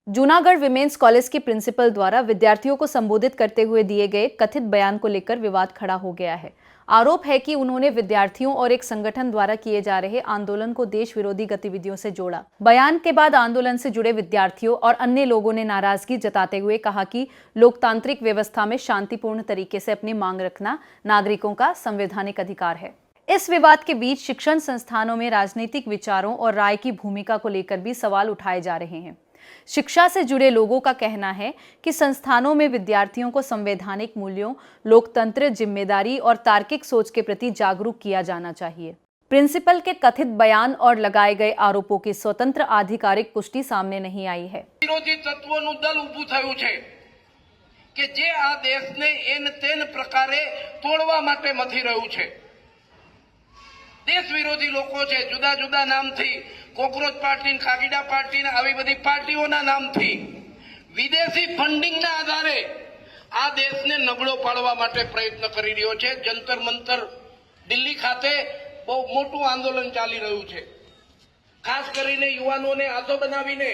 Junagadh women's college के principal द्वारा विद्यार्थियों को संबोधित करते हुए दिए गए कथित बयान को लेकर विवाद खड़ा हो गया है। आरोप है कि उन्होंने विद्यार्थियों और एक संगठन द्वारा किए जा रहे आंदोलन को देश विरोधी गतिविधियों से जोड़ा। बयान के बाद आंदोलन से जुड़े विद्यार्थियों और अन्य लोगों ने नाराजगी जताते हुए कहा कि लोकतांत्रिक व्यवस्था में शांतिपूर्ण तरीके से अपनी मांग रखना नागरिकों का संवैधानिक अधिकार है। इस विवाद के बीच शिक्षण संस्थानों में राजनीतिक विचारों और राय की भूमिका को लेकर भी सवाल उठाए जा रहे हैं। शिक्षा से जुड़े लोगों का कहना है कि संस्थानों में विद्यार्थियों को संवैधानिक मूल्यों, लोकतंत्र, जिम्मेदारी और तार्किक सोच के प्रति जागरूक किया जाना चाहिए। प्रिंसिपल के कथित बयान और लगाए गए आरोपों की स्वतंत्र आधिकारिक पुष्टि सामने नहीं आई है। विरोधी तत्वों दल ઊભું થયું છે કે જે આ દેશને એન તેન પ્રકારે તોડવા માટે મથી રહ્યું છે। દેશ વિરોધી લોકો છે, જુદા જુદા નામથી કોકરોચ પાર્ટી, ખાગીડા પાર્ટી, આવી બધી પાર્ટીઓના નામથી વિદેશી ફંડિંગના આધારે આ દેશને નબળો પાડવા માટે પ્રયત્ન કરી રહ્યો છે। જંતર મંતર દિલ્હી ખાતે બહુ મોટું આંદોલન ચાલી રહ્યું છે, ખાસ કરીને યુવાનોને હાથો બનાવીને